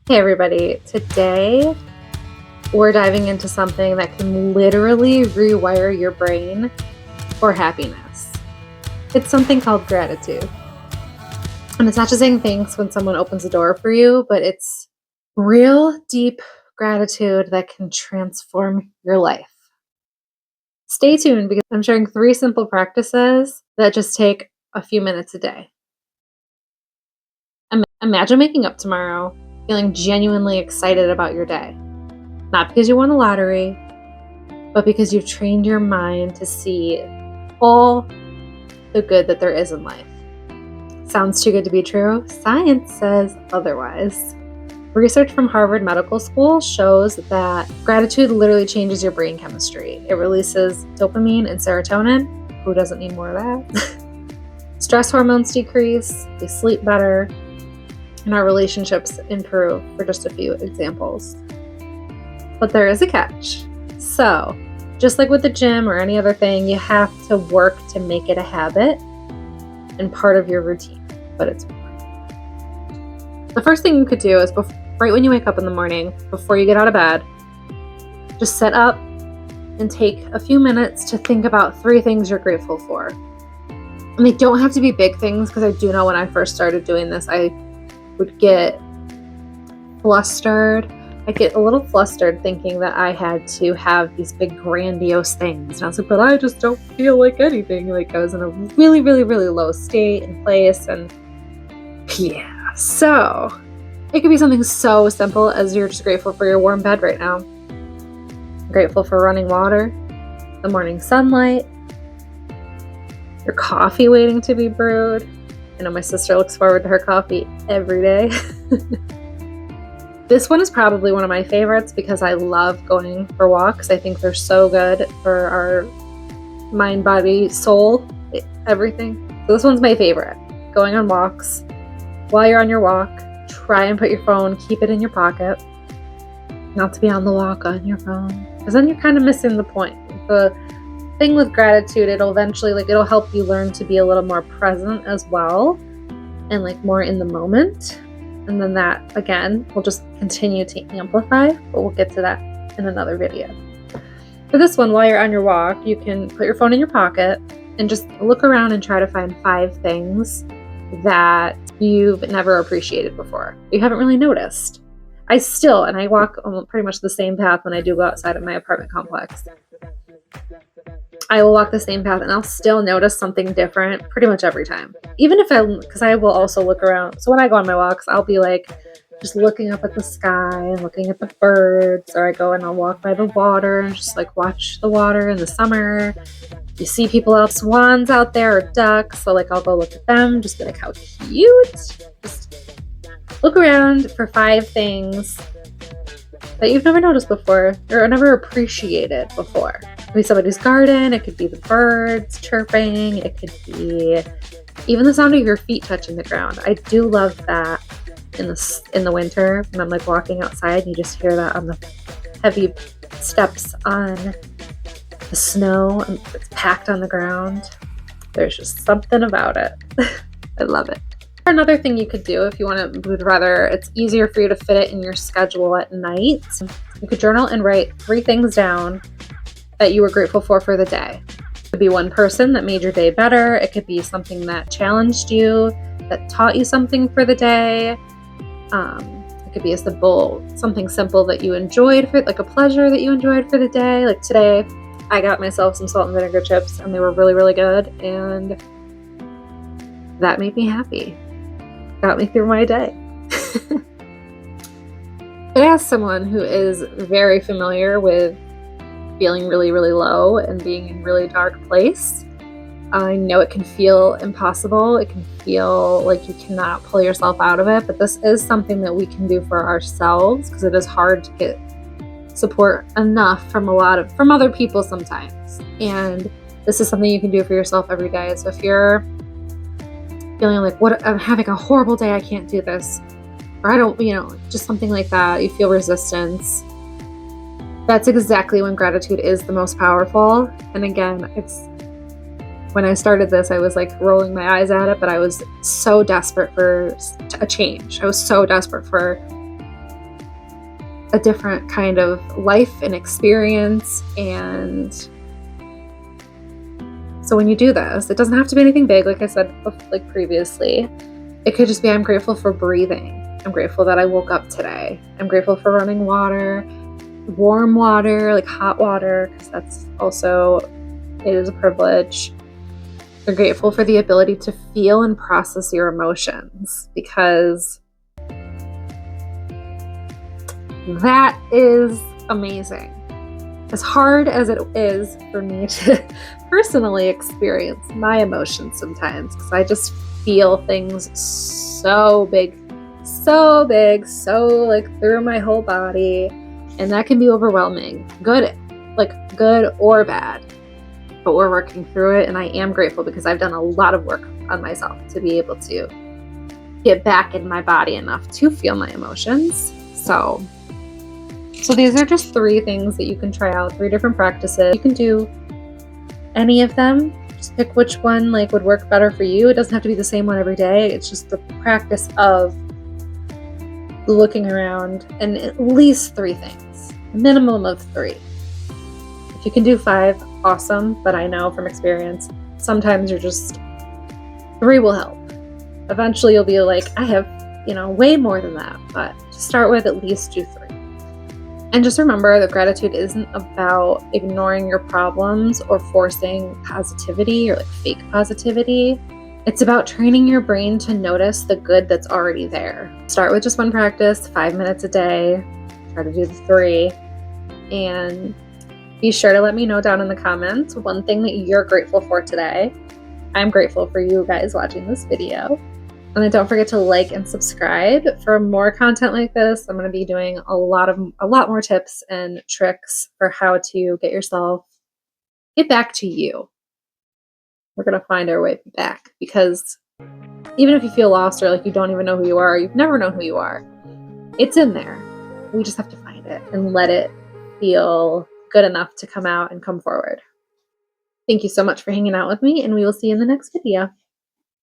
Hey everybody, today we're diving into something that can literally rewire your brain for happiness. It's something called gratitude. And it's not just saying thanks when someone opens the door for you, but it's real deep gratitude that can transform your life. Stay tuned because I'm sharing 3 simple practices that just take a few minutes a day. Imagine waking up tomorrow feeling genuinely excited about your day. Not because you won the lottery, but because you've trained your mind to see all the good that there is in life. Sounds too good to be true? Science says otherwise. Research from Harvard Medical School shows that gratitude literally changes your brain chemistry. It releases dopamine and serotonin. Who doesn't need more of that? Stress hormones decrease, we sleep better, and our relationships improve, for just a few examples. But there is a catch. So, just like with the gym or any other thing, you have to work to make it a habit and part of your routine, but it's more. The first thing you could do is right when you wake up in the morning, before you get out of bed, just sit up and take a few minutes to think about 3 things you're grateful for. And they don't have to be big things, because I do know when I first started doing this, I would get flustered. I get a little flustered thinking that I had to have these big grandiose things. And I was like, but I just don't feel like anything. Like I was in a really, really, really low state and place. And yeah, so it could be something so simple as you're just grateful for your warm bed right now. Grateful for running water, the morning sunlight, your coffee waiting to be brewed. I know my sister looks forward to her coffee every day. This one is probably one of my favorites because I love going for walks. I think they're so good for our mind, body, soul, everything. So this one's my favorite. Going on walks. While you're on your walk, try and put your phone, keep it in your pocket. Not to be on the walk on your phone, because then you're kind of missing the point. The thing with gratitude, it'll eventually, it'll help you learn to be a little more present as well, and more in the moment. And then that, again, will just continue to amplify, but we'll get to that in another video. For this one, while you're on your walk, you can put your phone in your pocket and just look around and try to find 5 things that you've never appreciated before, you haven't really noticed. I walk pretty much the same path when I do go outside of my apartment complex. I will walk the same path and I'll still notice something different pretty much every time. Even if because I will also look around. So when I go on my walks, I'll be just looking up at the sky and looking at the birds, or I go and I'll walk by the water and just watch the water in the summer. You see people out, swans out there, or ducks. So I'll go look at them, just be how cute. Just look around for 5 things that you've never noticed before or never appreciated before. It could be somebody's garden, it could be the birds chirping, it could be even the sound of your feet touching the ground. I do love that in the winter when I'm walking outside and you just hear that on the heavy steps on the snow and it's packed on the ground. There's just something about it. I love it. Another thing you could do if you would rather it's easier for you to fit it in your schedule at night, you could journal and write 3 things down that you were grateful for the day. It could be one person that made your day better. It could be something that challenged you, that taught you something for the day. It could be something simple that you enjoyed a pleasure that you enjoyed for the day. Like today, I got myself some salt and vinegar chips and they were really, really good. And that made me happy. Got me through my day. As someone who is very familiar with feeling really, really low and being in a really dark place, I know it can feel impossible. It can feel like you cannot pull yourself out of it, but this is something that we can do for ourselves because it is hard to get support enough from other people sometimes. And this is something you can do for yourself every day. So if you're feeling I'm having a horrible day, I can't do this, or I don't, just something like that, you feel resistance, that's exactly when gratitude is the most powerful. And again, when I started this, I was rolling my eyes at it, but I was so desperate for a change. I was so desperate for a different kind of life and experience. And so when you do this, it doesn't have to be anything big, like I said, like previously. It could just be, I'm grateful for breathing. I'm grateful that I woke up today. I'm grateful for running water, warm water, like hot water, because that's also, it is a privilege. You're grateful for the ability to feel and process your emotions, because that is amazing. As hard as it is for me to personally experience my emotions sometimes, because I just feel things so big, so like through my whole body, and that can be overwhelming, good or bad. But we're working through it, and I am grateful because I've done a lot of work on myself to be able to get back in my body enough to feel my emotions. So these are just 3 things that you can try out, 3 different practices. You can do any of them. Just pick which one would work better for you. It doesn't have to be the same one every day. It's just the practice of looking around, and at least 3 things, a minimum of 3. If you can do 5, awesome. But I know from experience, sometimes 3 will help. Eventually you'll be like, I have, way more than that. But to start with, at least do 3. And just remember that gratitude isn't about ignoring your problems or forcing positivity or fake positivity. It's about training your brain to notice the good that's already there. Start with just 1 practice, 5 minutes a day. Try to do the 3. And be sure to let me know down in the comments one thing that you're grateful for today. I'm grateful for you guys watching this video. And then don't forget to like and subscribe for more content like this. I'm going to be doing a lot more tips and tricks for how to get back to you. We're going to find our way back, because even if you feel lost or you don't even know who you are, you've never known who you are, it's in there. We just have to find it and let it feel good enough to come out and come forward. Thank you so much for hanging out with me, and we will see you in the next video.